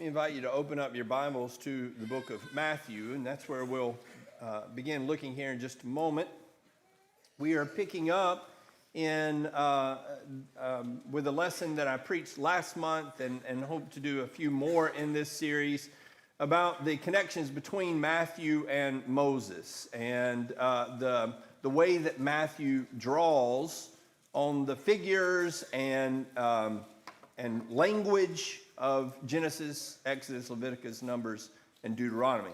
me invite you to open up your Bibles to the book of Matthew, and that's where we'll begin looking here in just a moment. We are picking up in with a lesson that I preached last month and hope to do a few more in this series about the connections between Matthew and Moses and the way that Matthew draws on the figures and language of Genesis, Exodus, Leviticus, Numbers, and Deuteronomy.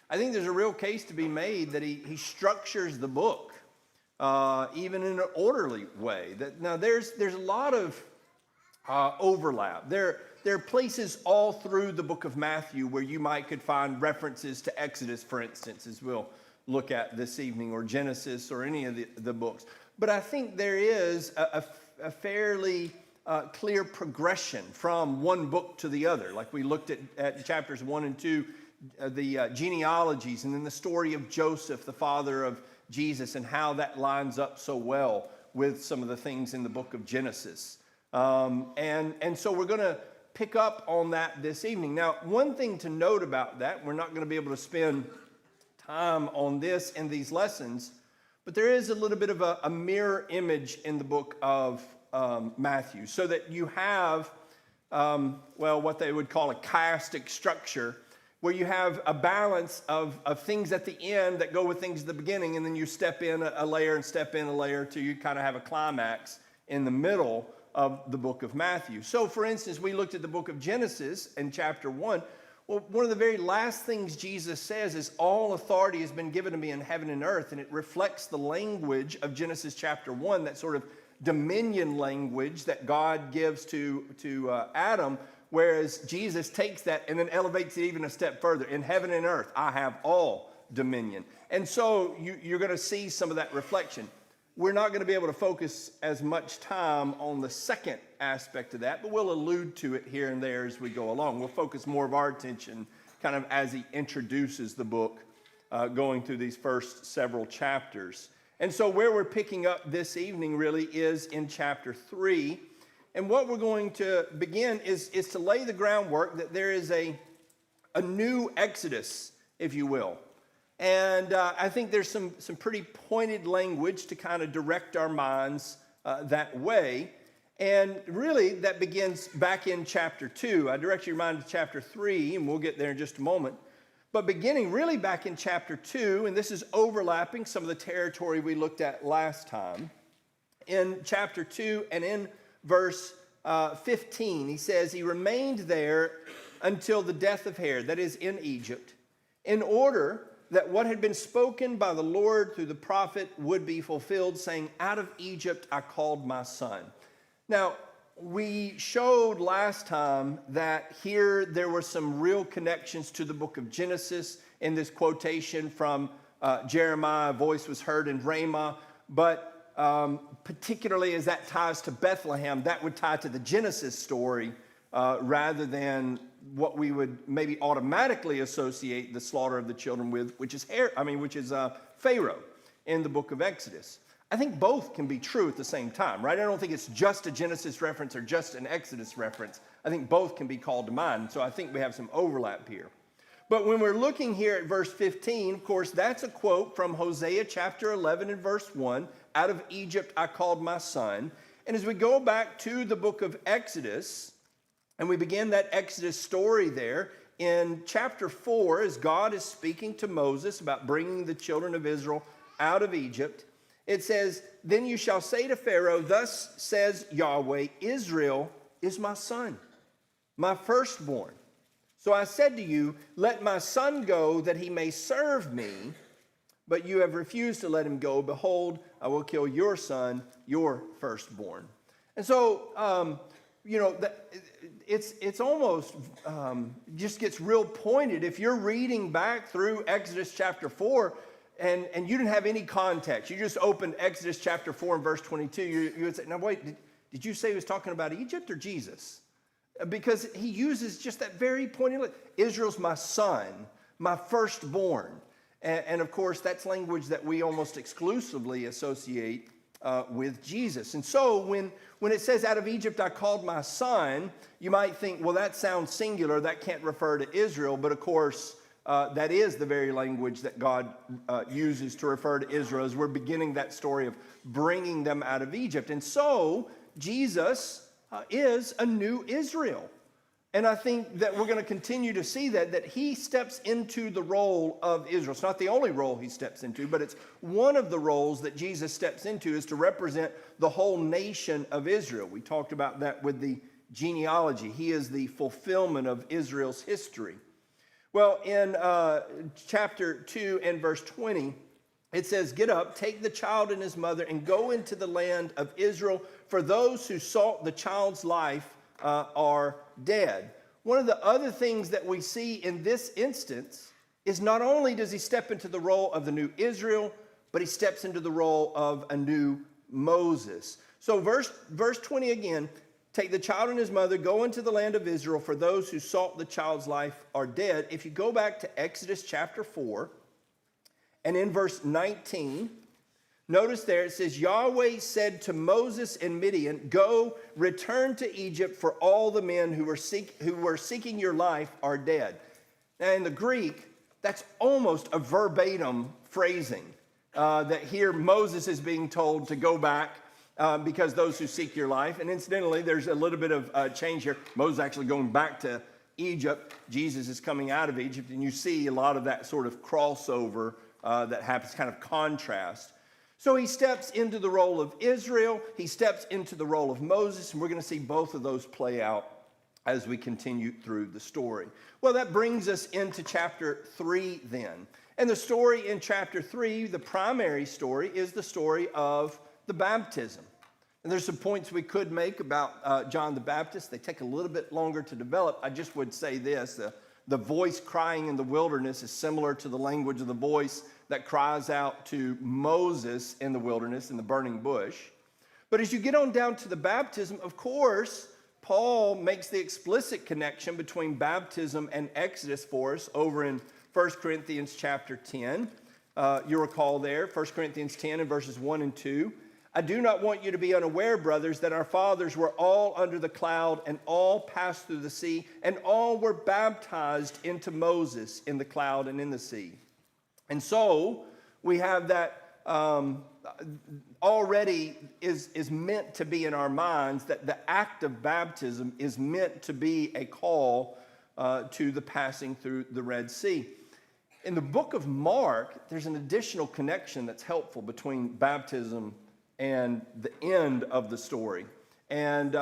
I think there's a real case to be made that he structures the book even in an orderly way. Now there's a lot of overlap. There are places all through the book of Matthew where you could find references to Exodus, for instance, as we'll look at this evening, or Genesis, or any of the books. But I think there is a fairly clear progression from one book to the other. Like we looked at chapters 1 and 2, the genealogies, and then the story of Joseph, the father of Jesus, and how that lines up so well with some of the things in the book of Genesis. And so we're going to pick up on that this evening. Now, one thing to note about that, we're not going to be able to spend time on this in these lessons, but there is a little bit of a mirror image in the book of Matthew, so that you have, what they would call a chiastic structure, where you have a balance of things at the end that go with things at the beginning, and then you step in a layer and step in a layer till you kind of have a climax in the middle of the book of Matthew. So, for instance, we looked at the book of Genesis in chapter 1. Well, one of the very last things Jesus says is, all authority has been given to me in heaven and earth, and it reflects the language of Genesis chapter 1, that sort of dominion language that God gives to Adam, whereas Jesus takes that and then elevates it even a step further. In heaven and earth, I have all dominion. And so you're going to see some of that reflection. We're not going to be able to focus as much time on the second aspect of that, but we'll allude to it here and there as we go along. We'll focus more of our attention kind of as he introduces the book, going through these first several chapters. And so where we're picking up this evening really is in chapter 3. And what we're going to begin is to lay the groundwork that there is a new Exodus, if you will. And I think there's some pretty pointed language to kind of direct our minds that way. And really that begins back in chapter 2. I direct your mind to chapter 3, and we'll get there in just a moment. But beginning really back in chapter 2, and this is overlapping some of the territory we looked at last time. In chapter 2 and in verse 15, he says, he remained there until the death of Herod, that is in Egypt, in order that what had been spoken by the Lord through the prophet would be fulfilled, saying, out of Egypt I called my son. Now, we showed last time that here there were some real connections to the book of Genesis in this quotation from Jeremiah, a voice was heard in Ramah, but particularly as that ties to Bethlehem, that would tie to the Genesis story rather than what we would maybe automatically associate the slaughter of the children with, which is Pharaoh in the book of Exodus. I think both can be true at the same time, right? I don't think it's just a Genesis reference or just an Exodus reference. I think both can be called to mind, so I think we have some overlap here. But when we're looking here at verse 15, of course, that's a quote from Hosea chapter 11 and verse 1, out of Egypt I called my son. And as we go back to the book of Exodus, and we begin that Exodus story there, in chapter 4, as God is speaking to Moses about bringing the children of Israel out of Egypt, it says, then you shall say to Pharaoh, thus says Yahweh, Israel is my son, my firstborn. So I said to you, let my son go that he may serve me, but you have refused to let him go. Behold, I will kill your son, your firstborn. And so, it's almost just gets real pointed. If you're reading back through Exodus chapter 4, and you didn't have any context, you just opened Exodus chapter 4 and verse 22, you would say, now wait, did you say he was talking about Egypt or Jesus? Because he uses just that very pointed, Israel's my son, my firstborn. And of course, that's language that we almost exclusively associate with Jesus. And so when it says, out of Egypt I called my son, you might think, well, that sounds singular. That can't refer to Israel. But of course, that is the very language that God uses to refer to Israel as we're beginning that story of bringing them out of Egypt. And so Jesus is a new Israel. And I think that we're going to continue to see that he steps into the role of Israel. It's not the only role he steps into, but it's one of the roles that Jesus steps into is to represent the whole nation of Israel. We talked about that with the genealogy. He is the fulfillment of Israel's history. Well, in chapter 2 and verse 20, it says, "Get up, take the child and his mother, and go into the land of Israel, for those who sought the child's life are dead." One of the other things that we see in this instance is not only does he step into the role of the new Israel, but he steps into the role of a new Moses. So verse 20 again, "Take the child and his mother, go into the land of Israel, for those who sought the child's life are dead." If you go back to Exodus chapter 4, and in verse 19, notice there it says, "Yahweh said to Moses in Midian, 'Go, return to Egypt, for all the men who were seeking your life are dead.'" Now in the Greek, that's almost a verbatim phrasing. That here Moses is being told to go back because those who seek your life. And incidentally, there's a little bit of change here. Moses actually going back to Egypt. Jesus is coming out of Egypt. And you see a lot of that sort of crossover that happens, kind of contrast. So he steps into the role of Israel. He steps into the role of Moses. And we're going to see both of those play out as we continue through the story. Well, that brings us into chapter 3 then. And the story in chapter 3, the primary story, is the story of the baptism. And there's some points we could make about John the Baptist. They take a little bit longer to develop. I just would say this. The voice crying in the wilderness is similar to the language of the voice that cries out to Moses in the wilderness, in the burning bush. But as you get on down to the baptism, of course, Paul makes the explicit connection between baptism and Exodus for us over in 1 Corinthians chapter 10. You recall there, 1 Corinthians 10 and verses 1 and 2. "I do not want you to be unaware, brothers, that our fathers were all under the cloud and all passed through the sea, and all were baptized into Moses in the cloud and in the sea." And so we have that already is meant to be in our minds, that the act of baptism is meant to be a call to the passing through the Red Sea. In the book of Mark, there's an additional connection that's helpful between baptism and the end of the story. And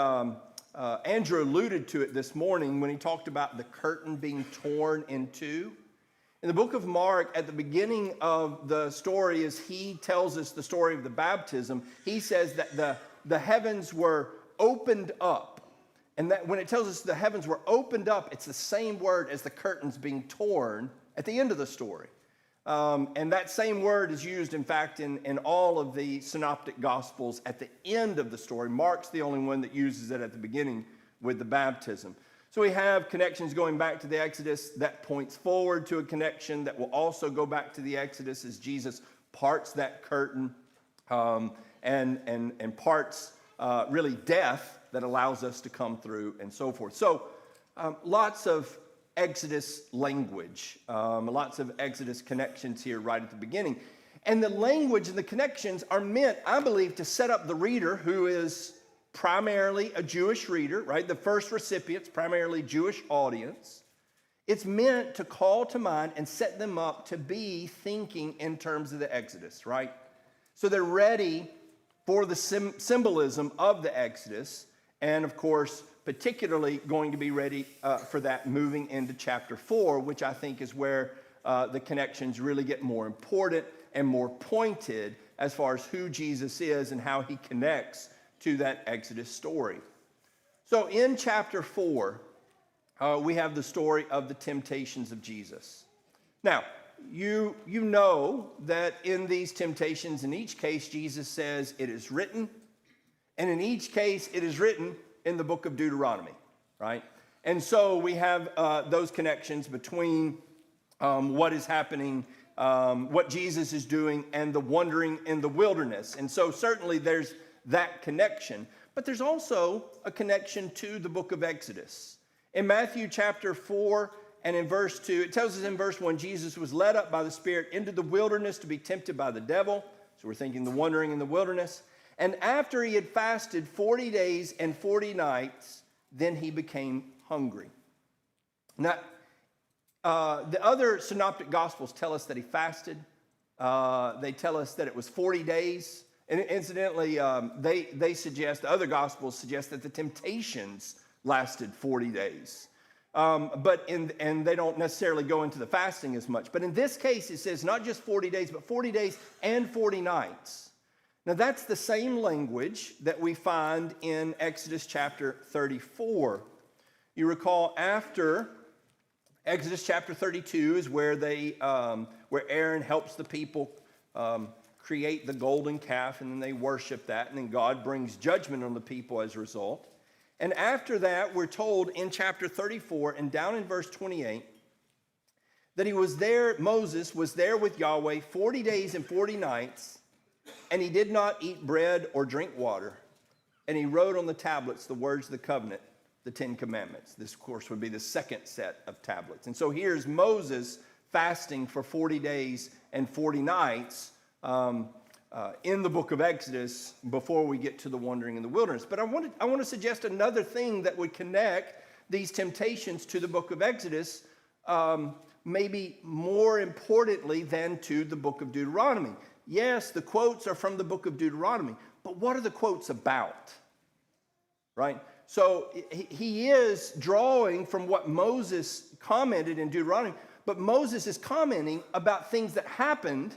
Andrew alluded to it this morning when he talked about the curtain being torn in two. In the book of Mark, at the beginning of the story, as he tells us the story of the baptism, he says that the heavens were opened up. And that when it tells us the heavens were opened up, it's the same word as the curtains being torn at the end of the story. And that same word is used, in fact, in all of the synoptic gospels at the end of the story. Mark's the only one that uses it at the beginning with the baptism. So we have connections going back to the Exodus that points forward to a connection that will also go back to the Exodus as Jesus parts that curtain and parts really death that allows us to come through and so forth. So lots of Exodus language, lots of Exodus connections here right at the beginning. And the language and the connections are meant, I believe, to set up the reader, who is primarily a Jewish reader, right? The first recipients, primarily Jewish audience. It's meant to call to mind and set them up to be thinking in terms of the Exodus, right? So they're ready for the symbolism of the Exodus, and of course, particularly going to be ready for that moving into chapter 4, which I think is where the connections really get more important and more pointed as far as who Jesus is and how he connects to that Exodus story. So in chapter 4, we have the story of the temptations of Jesus. Now, you know that in these temptations, in each case, Jesus says, "It is written," and in each case, it is written in the book of Deuteronomy, right? And so we have those connections between what is happening what Jesus is doing and the wandering in the wilderness. And so certainly there's that connection. But there's also a connection to the book of Exodus. In Matthew chapter 4 and in verse 2, it tells us in verse 1, Jesus was led up by the Spirit into the wilderness to be tempted by the devil. So we're thinking the wandering in the wilderness. And after he had fasted 40 days and 40 nights, then he became hungry. Now, the other synoptic gospels tell us that he fasted. They tell us that it was 40 days. And incidentally, they suggest, the other gospels suggest that the temptations lasted 40 days. And they don't necessarily go into the fasting as much. But in this case, it says not just 40 days, but 40 days and 40 nights. Now, that's the same language that we find in Exodus chapter 34. You recall after Exodus chapter 32 is where where Aaron helps the people create the golden calf, and then they worship that, and then God brings judgment on the people as a result. And after that, we're told in chapter 34 and down in verse 28 that Moses was there with Yahweh 40 days and 40 nights, and he did not eat bread or drink water. And he wrote on the tablets the words of the covenant, the 10 Commandments. This, of course, would be the second set of tablets. And so here's Moses fasting for 40 days and 40 nights in the book of Exodus before we get to the wandering in the wilderness. But I want to suggest another thing that would connect these temptations to the book of Exodus, maybe more importantly than to the book of Deuteronomy. Yes, the quotes are from the book of Deuteronomy, but what are the quotes about? Right? So he is drawing from what Moses commented in Deuteronomy, but Moses is commenting about things that happened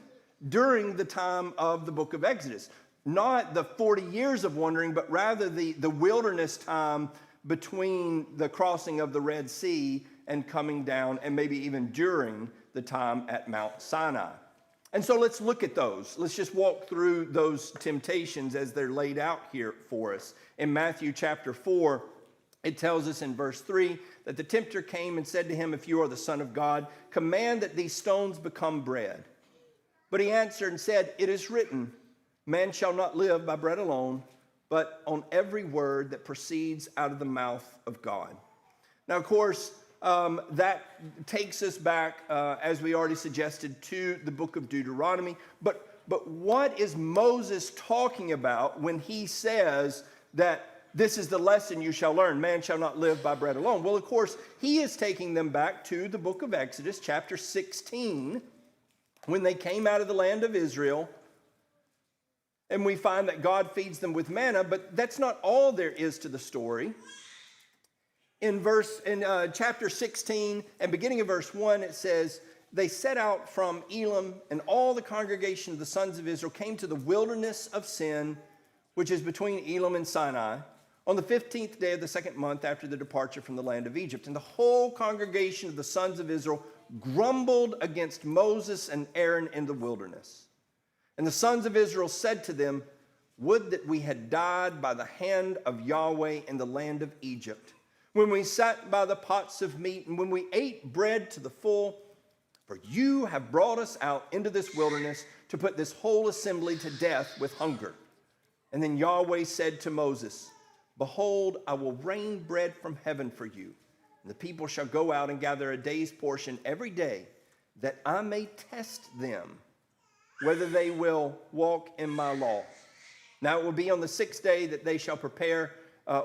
during the time of the book of Exodus. Not the 40 years of wandering, but rather the wilderness time between the crossing of the Red Sea and coming down, and maybe even during the time at Mount Sinai. And so let's look at those. Let's just walk through those temptations as they're laid out here for us. In Matthew chapter 4, it tells us in verse 3 that the tempter came and said to him, "If you are the Son of God, command that these stones become bread." But he answered and said, "It is written, man shall not live by bread alone, but on every word that proceeds out of the mouth of God." Now, of course, that takes us back, as we already suggested, to the book of Deuteronomy. But what is Moses talking about when he says that this is the lesson you shall learn, man shall not live by bread alone? Well, of course, he is taking them back to the book of Exodus, chapter 16, when they came out of the land of Israel. And we find that God feeds them with manna, but that's not all there is to the story. In chapter 16 and beginning of verse 1, it says, they set out from Elim, and all the congregation of the sons of Israel came to the wilderness of Sin, which is between Elim and Sinai, on the 15th day of the second month after the departure from the land of Egypt. And the whole congregation of the sons of Israel grumbled against Moses and Aaron in the wilderness. And the sons of Israel said to them, "Would that we had died by the hand of Yahweh in the land of Egypt, when we sat by the pots of meat, and when we ate bread to the full. For you have brought us out into this wilderness to put this whole assembly to death with hunger." And then Yahweh said to Moses, "Behold, I will rain bread from heaven for you, and the people shall go out and gather a day's portion every day, that I may test them, whether they will walk in my law. Now it will be on the 6th day that they shall prepare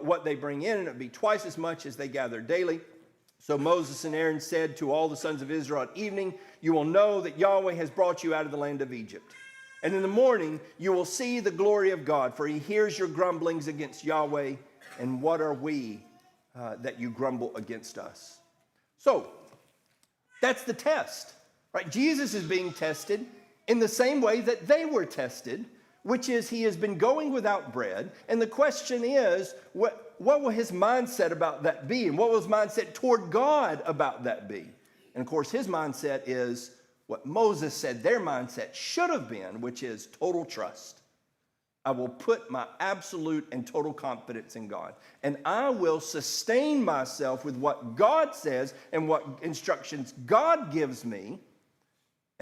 what they bring in, and it will be twice as much as they gather daily." So Moses and Aaron said to all the sons of Israel at evening, "You will know that Yahweh has brought you out of the land of Egypt. And in the morning you will see the glory of God, for he hears your grumblings against Yahweh. And what are we that you grumble against us?" So that's the test, right? Jesus is being tested in the same way that they were tested, which is he has been going without bread. And the question is, what will his mindset about that be? And what will his mindset toward God about that be? And of course, his mindset is what Moses said their mindset should have been, which is total trust. I will put my absolute and total confidence in God. And I will sustain myself with what God says and what instructions God gives me.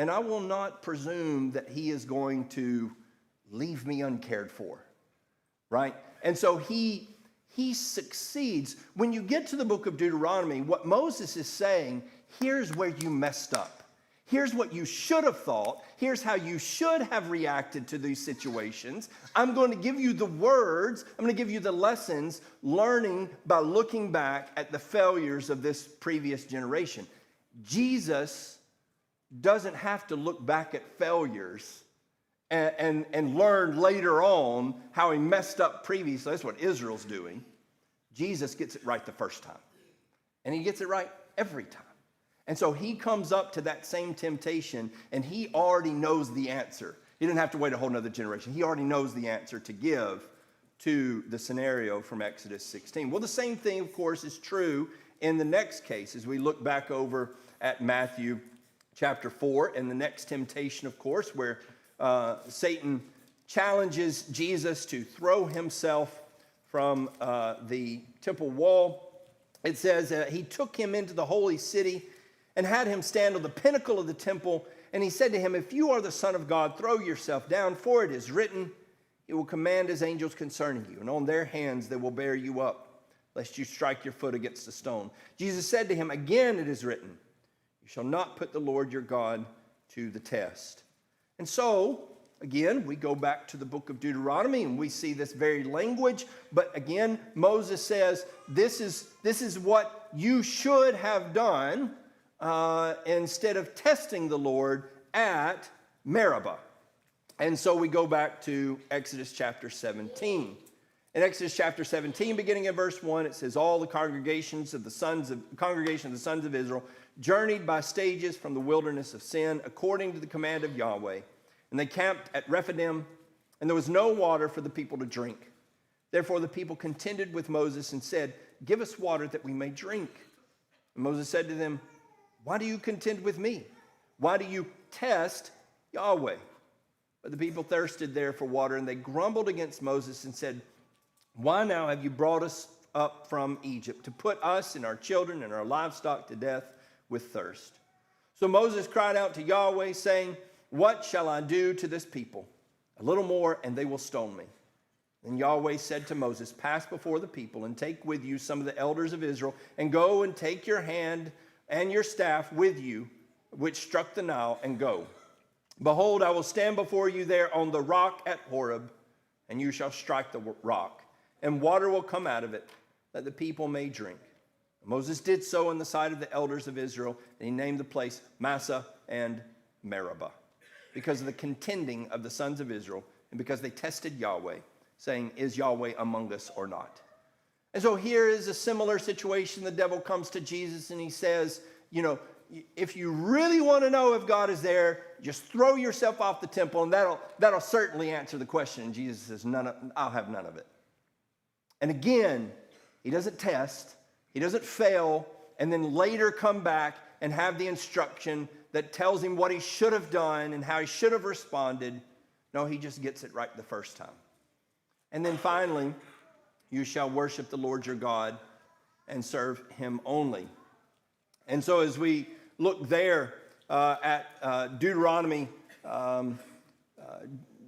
and I will not presume that he is going to leave me uncared for, right? And so he succeeds. When you get to the book of Deuteronomy, what Moses is saying, here's where you messed up. Here's what you should have thought. Here's how you should have reacted to these situations. I'm going to give you the words. I'm going to give you the lessons, learning by looking back at the failures of this previous generation. Jesus doesn't have to look back at failures and learn later on how he messed up previously. That's what Israel's doing. Jesus gets it right the first time. And he gets it right every time. And so he comes up to that same temptation, and he already knows the answer. He didn't have to wait a whole nother generation. He already knows the answer to give to the scenario from Exodus 16. Well, the same thing, of course, is true in the next case as we look back over at Matthew chapter 4 and the next temptation, of course, where Satan challenges Jesus to throw himself from the temple wall. It says he took him into the holy city and had him stand on the pinnacle of the temple. And he said to him, if you are the Son of God, throw yourself down, for it is written, he will command his angels concerning you, and on their hands they will bear you up, lest you strike your foot against a stone. Jesus said to him, again it is written, you shall not put the Lord your God to the test. And so, again, we go back to the book of Deuteronomy and we see this very language. But again, Moses says, this is what you should have done instead of testing the Lord at Meribah. And so we go back to Exodus chapter 17. In Exodus chapter 17, beginning in verse 1, it says, all the congregation of the sons of Israel journeyed by stages from the wilderness of Sin, according to the command of Yahweh. And they camped at Rephidim, and there was no water for the people to drink. Therefore the people contended with Moses and said, give us water that we may drink. And Moses said to them, why do you contend with me? Why do you test Yahweh? But the people thirsted there for water, and they grumbled against Moses and said, why now have you brought us up from Egypt to put us and our children and our livestock to death with thirst? So Moses cried out to Yahweh, saying, what shall I do to this people? A little more, and they will stone me. Then Yahweh said to Moses, pass before the people and take with you some of the elders of Israel, and go and take your hand and your staff with you, which struck the Nile, and go. Behold, I will stand before you there on the rock at Horeb, and you shall strike the rock, and water will come out of it, that the people may drink. Moses did so in the sight of the elders of Israel, and he named the place Massah and Meribah, because of the contending of the sons of Israel, and because they tested Yahweh, saying, is Yahweh among us or not? And so here is a similar situation. The devil comes to Jesus and he says, if you really want to know if God is there, just throw yourself off the temple, and that'll certainly answer the question. And Jesus says, I'll have none of it. And again, he doesn't test, he doesn't fail, and then later come back and have the instruction that tells him what he should have done and how he should have responded. No, he just gets it right the first time. And then finally, you shall worship the Lord your God and serve him only. And so as we look there at Deuteronomy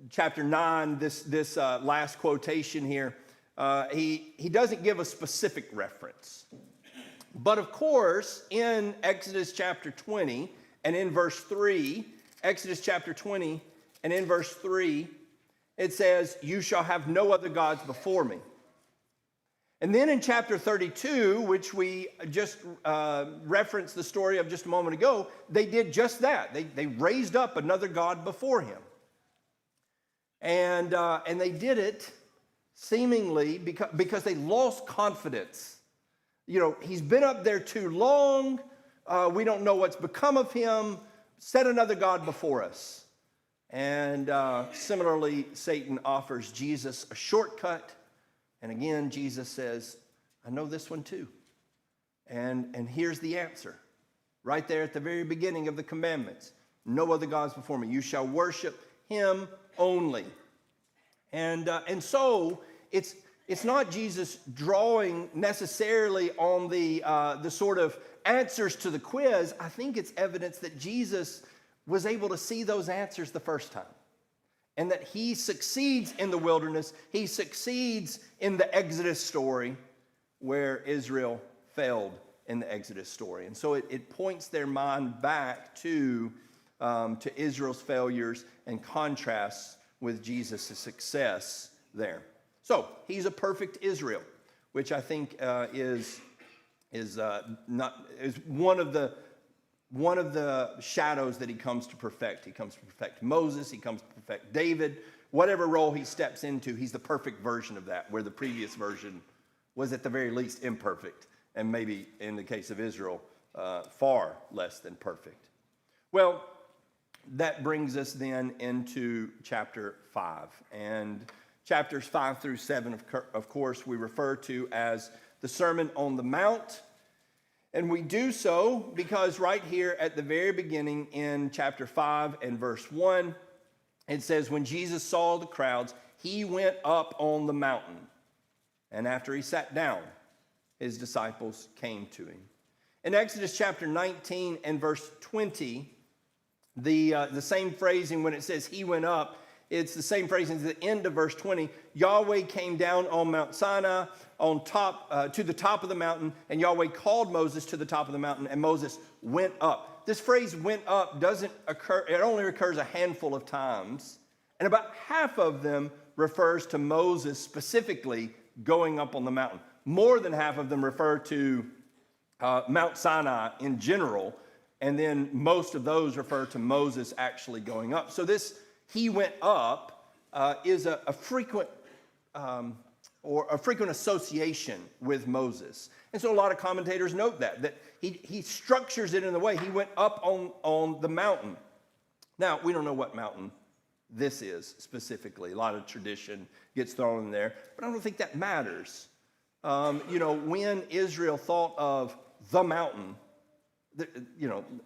chapter 9, this last quotation here, he doesn't give a specific reference. But of course, in Exodus chapter 20 and in verse 3, Exodus chapter 20 and in verse 3, it says, you shall have no other gods before me. And then in chapter 32, which we just referenced the story of just a moment ago, they did just that. They raised up another god before him. And they did it seemingly because they lost confidence. He's been up there too long. We don't know what's become of him. Set another god before us. And similarly, Satan offers Jesus a shortcut. And again, Jesus says, I know this one too. And here's the answer. Right there at the very beginning of the commandments. No other gods before me. You shall worship him only. And so it's not Jesus drawing necessarily on the sort of answers to the quiz. I think it's evidence that Jesus was able to see those answers the first time. And that he succeeds in the wilderness. He succeeds in the Exodus story where Israel failed in the Exodus story. And so it points their mind back to Israel's failures and contrasts with Jesus' success there. So he's a perfect Israel, which I think is one of the shadows that he comes to perfect. He comes to perfect Moses. He comes to perfect David. Whatever role he steps into, he's the perfect version of that, where the previous version was at the very least imperfect, and maybe in the case of Israel, far less than perfect. Well, that brings us then into chapter 5. And chapters 5 through 7, of course, we refer to as the Sermon on the Mount. And we do so because right here at the very beginning in chapter 5 and verse 1, it says, when Jesus saw the crowds, he went up on the mountain. And after he sat down, his disciples came to him. In Exodus chapter 19 and verse 20, the same phrasing when it says he went up, it's the same phrasing at the end of verse 20. Yahweh came down on Mount Sinai to the top of the mountain, and Yahweh called Moses to the top of the mountain, and Moses went up. This phrase went up doesn't occur, it only occurs a handful of times, and about half of them refers to Moses specifically going up on the mountain. More than half of them refer to Mount Sinai in general, and then most of those refer to Moses actually going up. So this he went up is a frequent association with Moses. And so a lot of commentators note that he structures it in the way he went up on the mountain. Now, we don't know what mountain this is specifically. A lot of tradition gets thrown in there, but I don't think that matters. When Israel thought of the mountain,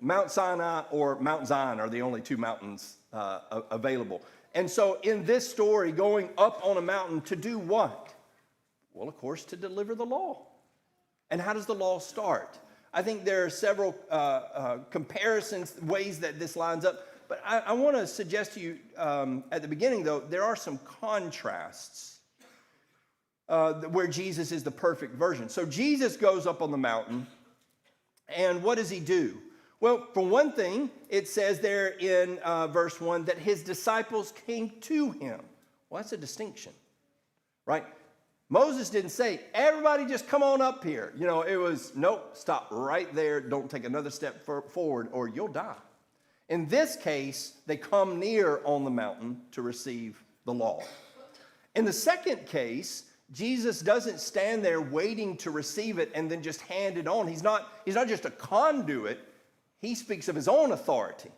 Mount Sinai or Mount Zion are the only two mountains available. And so in this story, going up on a mountain to do what? Well, of course, to deliver the law. And how does the law start? I think there are several comparisons, ways that this lines up. But I want to suggest to you at the beginning, though, there are some contrasts where Jesus is the perfect version. So Jesus goes up on the mountain, and what does he do? Well, for one thing, it says there in verse 1 that his disciples came to him. Well, that's a distinction, right? Moses didn't say, everybody just come on up here. It was, nope, stop right there. Don't take another step forward or you'll die. In this case, they come near on the mountain to receive the law. In the second case, Jesus doesn't stand there waiting to receive it and then just hand it on. He's not just a conduit. He speaks of his own authority.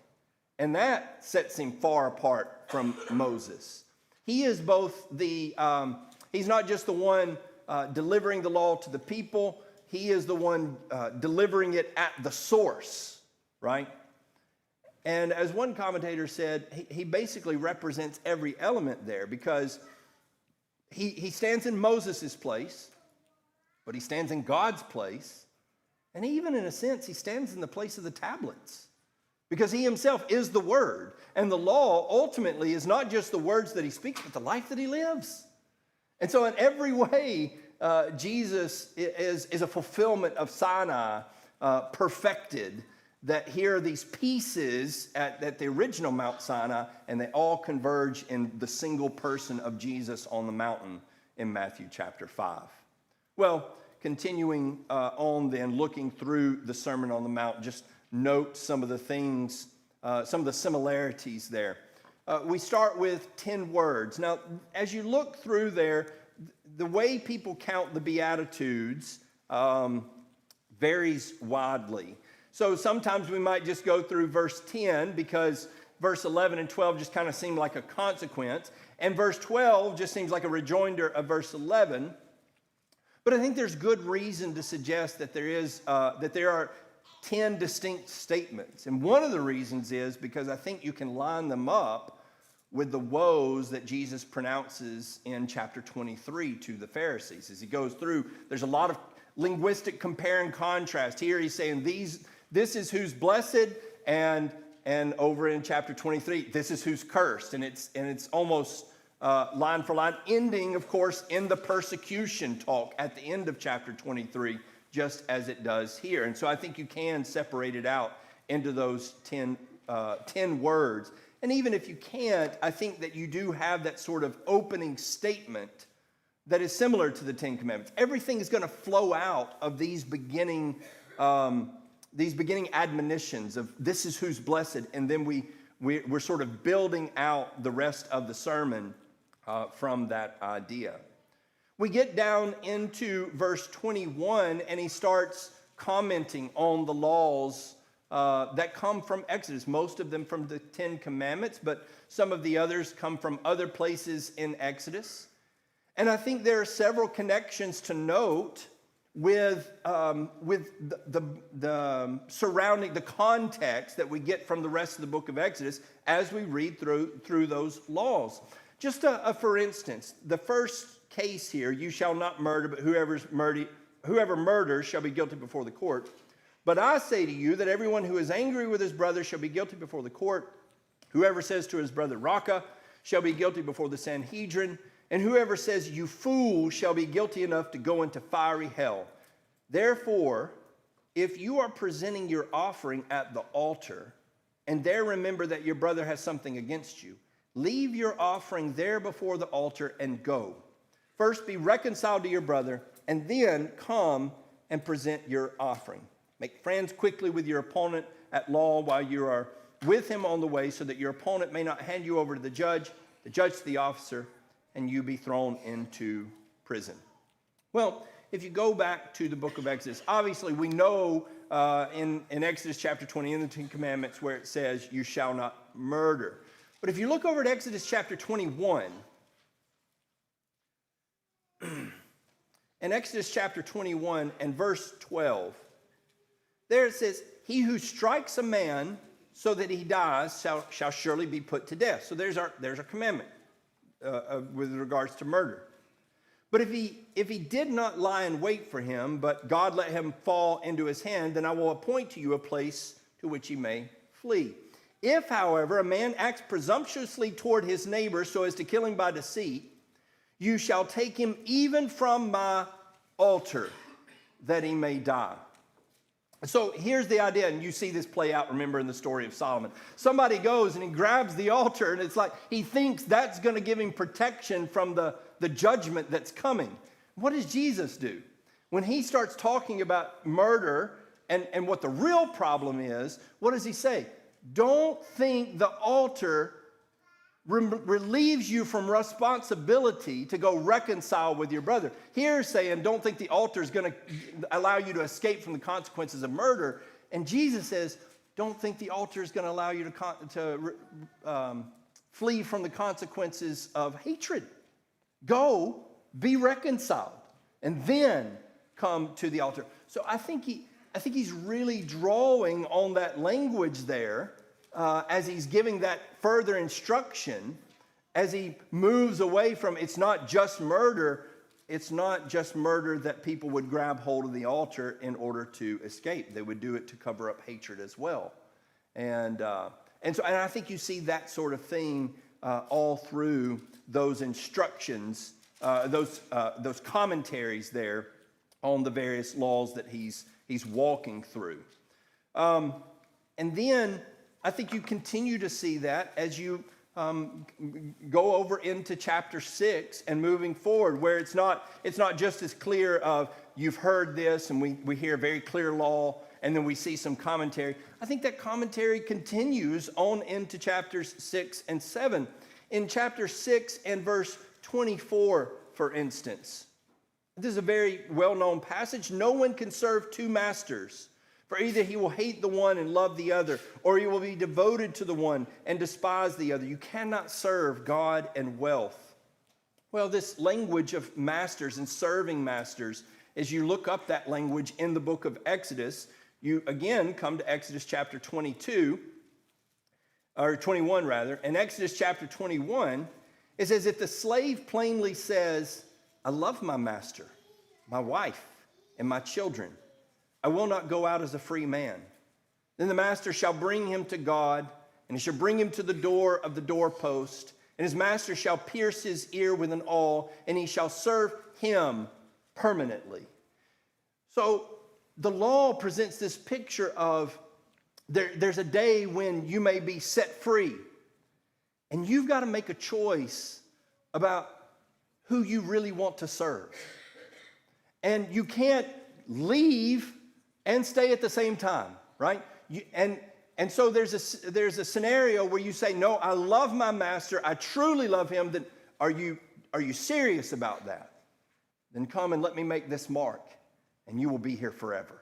And that sets him far apart from Moses. He is both he's not just the one delivering the law to the people. He is the one delivering it at the source, right? And as one commentator said, he basically represents every element there because he stands in Moses' place, but he stands in God's place. And even in a sense, he stands in the place of the tablets because he himself is the word. And the law ultimately is not just the words that he speaks, but the life that he lives. And so in every way, Jesus is a fulfillment of Sinai perfected, that here are these pieces at the original Mount Sinai, and they all converge in the single person of Jesus on the mountain in Matthew chapter 5. Well, continuing on then, looking through the Sermon on the Mount, just note some of the things, some of the similarities there. We start with 10 words. Now, as you look through there, the way people count the Beatitudes varies widely. So sometimes we might just go through verse 10 because verse 11 and 12 just kind of seem like a consequence. And verse 12 just seems like a rejoinder of verse 11. But I think there's good reason to suggest that there are 10 distinct statements. And one of the reasons is because I think you can line them up with the woes that Jesus pronounces in chapter 23 to the Pharisees. As he goes through, there's a lot of linguistic compare and contrast. Here he's saying this is who's blessed, and And over in chapter 23, this is who's cursed. And it's almost line for line, ending, of course, in the persecution talk at the end of chapter 23, just as it does here. And so I think you can separate it out into those 10 words. And even if you can't, I think that you do have that sort of opening statement that is similar to the Ten Commandments. Everything is going to flow out of these beginning admonitions of this is who's blessed, and then we're sort of building out the rest of the sermon from that idea. We get down into verse 21, and he starts commenting on the laws that come from Exodus, most of them from the Ten Commandments, but some of the others come from other places in Exodus. And I think there are several connections to note with the surrounding, the context that we get from the rest of the book of Exodus as we read through those laws. Just for instance, the first case here, you shall not murder, but whoever murders shall be guilty before the court. But I say to you that everyone who is angry with his brother shall be guilty before the court. Whoever says to his brother, Raca, shall be guilty before the Sanhedrin. And whoever says, you fool, shall be guilty enough to go into fiery hell. Therefore, if you are presenting your offering at the altar, and there remember that your brother has something against you, leave your offering there before the altar and go. First be reconciled to your brother, and then come and present your offering. Make friends quickly with your opponent at law while you are with him on the way, so that your opponent may not hand you over to the judge to the officer, and you be thrown into prison. Well, if you go back to the book of Exodus, obviously we know in Exodus chapter 20 in the Ten Commandments where it says, you shall not murder. But if you look over at Exodus chapter 21, in Exodus chapter 21 and verse 12, there it says, he who strikes a man so that he dies shall surely be put to death. So there's our commandment with regards to murder. But if he did not lie in wait for him, but God let him fall into his hand, then I will appoint to you a place to which he may flee. If, however, a man acts presumptuously toward his neighbor so as to kill him by deceit, you shall take him even from my altar, that he may die. So here's the idea, and you see this play out, remember, in the story of Solomon. Somebody goes and he grabs the altar, and it's like he thinks that's going to give him protection from the judgment that's coming. What does Jesus do? When he starts talking about murder and what the real problem is, what does he say? Don't think the altar relieves you from responsibility to go reconcile with your brother. Here saying, don't think the altar is going to allow you to escape from the consequences of murder. And Jesus says, don't think the altar is going to allow you to flee from the consequences of hatred. Go, be reconciled, and then come to the altar. So I think he's really drawing on that language there as he's giving that further instruction, as he moves away from it's not just murder that people would grab hold of the altar in order to escape. They would do it to cover up hatred as well. And I think you see that sort of thing all through those instructions, those commentaries there on the various laws that he's walking through. And then I think you continue to see that as you go over into chapter 6 and moving forward, where it's not just as clear of you've heard this and we hear a very clear law and then we see some commentary. I think that commentary continues on into chapters 6 and 7. In chapter 6 and verse 24, for instance, this is a very well-known passage. No one can serve two masters, for either he will hate the one and love the other, or he will be devoted to the one and despise the other. You cannot serve God and wealth. Well, this language of masters and serving masters, as you look up that language in the book of Exodus, you again come to Exodus chapter 22, or 21 rather. In Exodus chapter 21, it says, if the slave plainly says, I love my master, my wife, and my children, I will not go out as a free man. Then the master shall bring him to God, And he shall bring him to the door of the doorpost, and his master shall pierce his ear with an awl, and he shall serve him permanently. So the law presents this picture of there's a day when you may be set free, and you've got to make a choice about who you really want to serve. And you can't leave and stay at the same time, right? And so there's a scenario where you say, no, I love my master, I truly love him. Then are you serious about that? Then come and let me make this mark, and you will be here forever.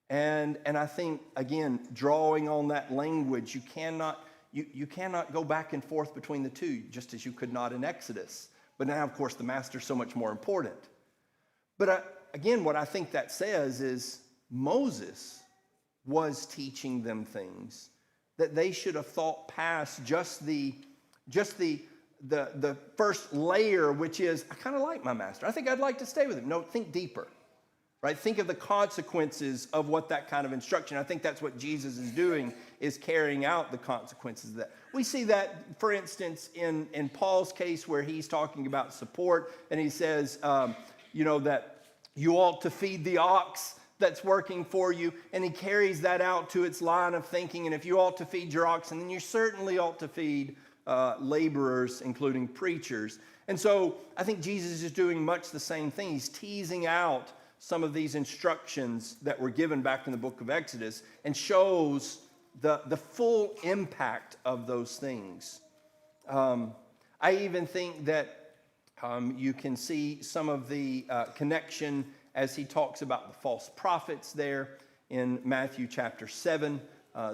And I think, again, drawing on that language, you cannot go back and forth between the two, just as you could not in Exodus. But now, of course, the master's so much more important. But again, what I think that says is Moses was teaching them things that they should have thought past just the first layer, which is, I kind of like my master. I think I'd like to stay with him. No, think deeper, right? Think of the consequences of what that kind of instruction. I think that's what Jesus is doing, is carrying out the consequences of that. We see that, for instance, in Paul's case where he's talking about support, and he says, that you ought to feed the ox that's working for you, and he carries that out to its line of thinking. And if you ought to feed your oxen, then you certainly ought to feed laborers, including preachers. And so I think Jesus is doing much the same thing. He's teasing out some of these instructions that were given back in the book of Exodus and shows the full impact of those things. I even think that you can see some of the connection as he talks about the false prophets there in Matthew chapter 7,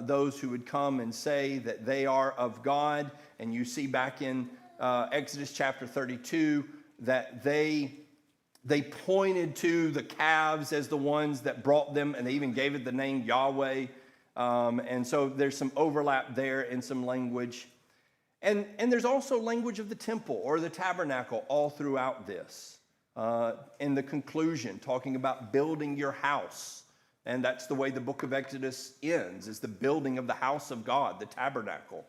those who would come and say that they are of God. And you see back in Exodus chapter 32 that they pointed to the calves as the ones that brought them, and they even gave it the name Yahweh. And so there's some overlap there in some language. And there's also language of the temple or the tabernacle all throughout this. In the conclusion, talking about building your house. And that's the way the book of Exodus ends, is the building of the house of God, the tabernacle.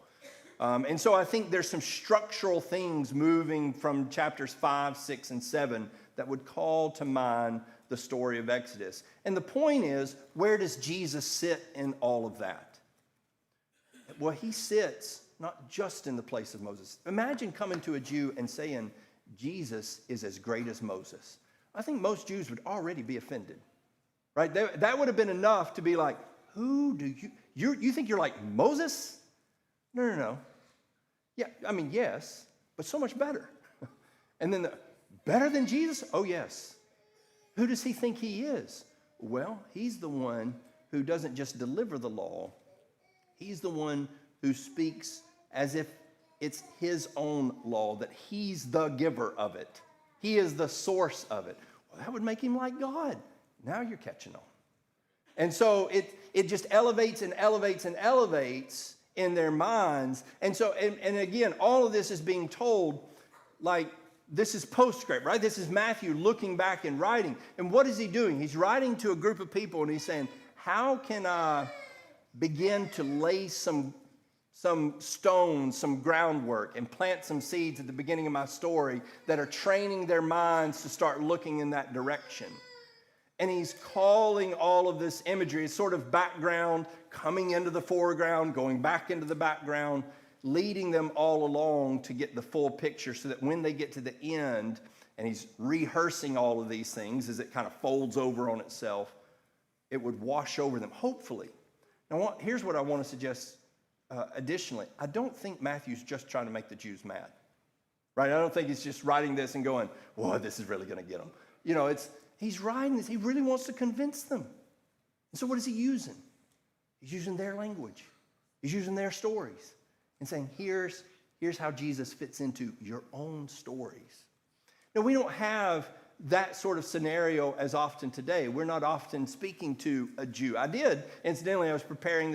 And so I think there's some structural things moving from chapters 5, 6, and 7 that would call to mind the story of Exodus. And the point is, where does Jesus sit in all of that? Well, he sits not just in the place of Moses. Imagine coming to a Jew and saying, Jesus is as great as Moses. I think most Jews would already be offended, right? That would have been enough to be like, who do you think you're like Moses? No. Yeah, I mean, yes, but so much better. And then better than Jesus? Oh, yes. Who does he think he is? Well, he's the one who doesn't just deliver the law. He's the one who speaks as if it's his own law, that he's the giver of it. He is the source of it. Well, that would make him like God. Now you're catching on. And so it just elevates and elevates and elevates in their minds. And so, and again, all of this is being told like this is postscript, right? This is Matthew looking back and writing. And what is he doing? He's writing to a group of people and he's saying, how can I begin to lay some stones, some groundwork, and plant some seeds at the beginning of my story that are training their minds to start looking in that direction. And he's calling all of this imagery as sort of background, coming into the foreground, going back into the background, leading them all along to get the full picture so that when they get to the end, and he's rehearsing all of these things as it kind of folds over on itself, it would wash over them, hopefully. Now, here's what I want to suggest. Additionally, I don't think Matthew's just trying to make the Jews mad, right? I don't think he's just writing this and going, "Well, this is really going to get them." He's writing this. He really wants to convince them. And so what is he using? He's using their language. He's using their stories and saying, here's how Jesus fits into your own stories. Now, we don't have that sort of scenario as often today. We're not often speaking to a Jew. I did. Incidentally, I was preparing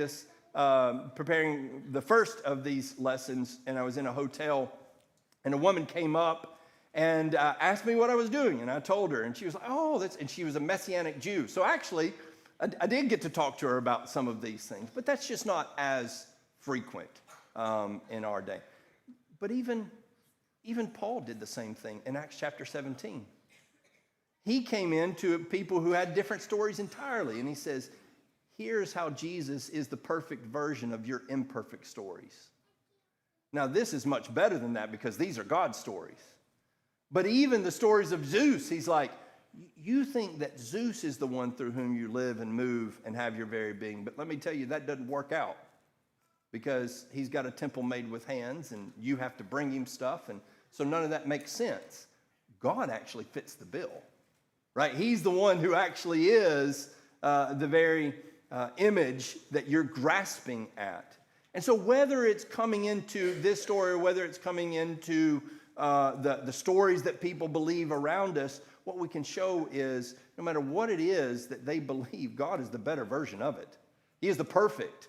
the first of these lessons, and I was in a hotel, and a woman came up and asked me what I was doing, and I told her, and she was like, oh, and she was a Messianic Jew. So actually, I did get to talk to her about some of these things, but that's just not as frequent in our day. But even Paul did the same thing in Acts chapter 17. He came into people who had different stories entirely, and he says, here's how Jesus is the perfect version of your imperfect stories. Now, this is much better than that because these are God's stories. But even the stories of Zeus, he's like, you think that Zeus is the one through whom you live and move and have your very being. But let me tell you, that doesn't work out because he's got a temple made with hands and you have to bring him stuff. And so none of that makes sense. God actually fits the bill, right? He's the one who actually is the very image that you're grasping at. And so whether it's coming into this story or whether it's coming into the stories that people believe around us, what we can show is no matter what it is that they believe, God is the better version of it. He is the perfect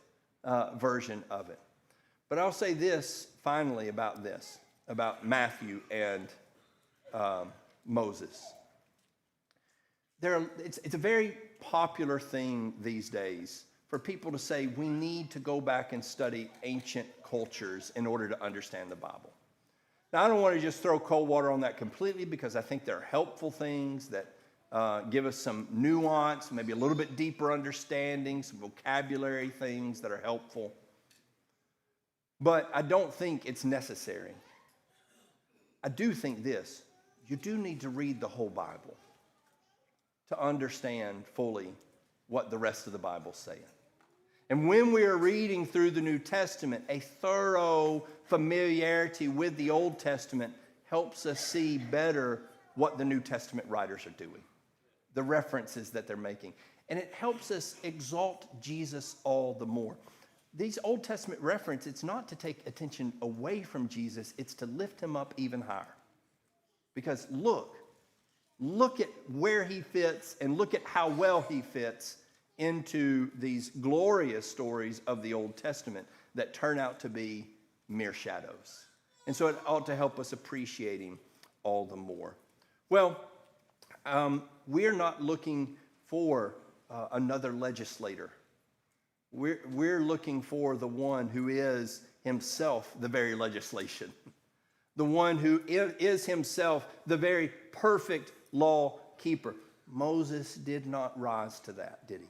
version of it. But I'll say this finally about Matthew and Moses. It's a very popular thing these days for people to say we need to go back and study ancient cultures in order to understand the Bible. Now, I don't want to just throw cold water on that completely because I think there are helpful things that give us some nuance, maybe a little bit deeper understanding, some vocabulary things that are helpful. But I don't think it's necessary. I do think this. You do need to read the whole Bible to understand fully what the rest of the Bible's saying. And when we are reading through the New Testament, a thorough familiarity with the Old Testament helps us see better what the New Testament writers are doing, the references that they're making. And it helps us exalt Jesus all the more. These Old Testament references, it's not to take attention away from Jesus, it's to lift him up even higher. Because look at where he fits and look at how well he fits into these glorious stories of the Old Testament that turn out to be mere shadows. And so it ought to help us appreciate him all the more. Well, we're not looking for another legislator. We're looking for the one who is himself the very legislation. The one who is himself the very perfect law keeper. Moses did not rise to that, did he?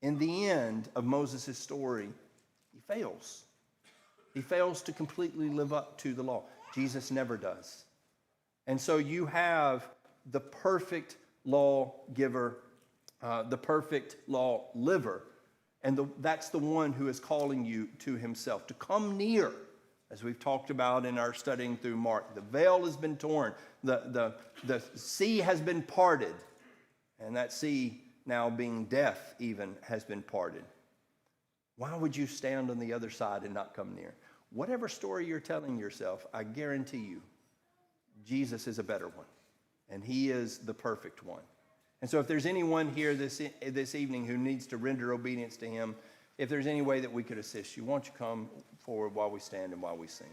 In the end of Moses' story, he fails. He fails to completely live up to the law. Jesus never does. And so you have the perfect law giver, the perfect law liver, and that's the one who is calling you to himself, to come near, as we've talked about in our studying through Mark. The veil has been torn. The sea has been parted, and that sea now being death even has been parted. Why would you stand on the other side and not come near? Whatever story you're telling yourself, I guarantee you, Jesus is a better one, and he is the perfect one. And so if there's anyone here this evening who needs to render obedience to him, if there's any way that we could assist you, won't you come forward while we stand and while we sing?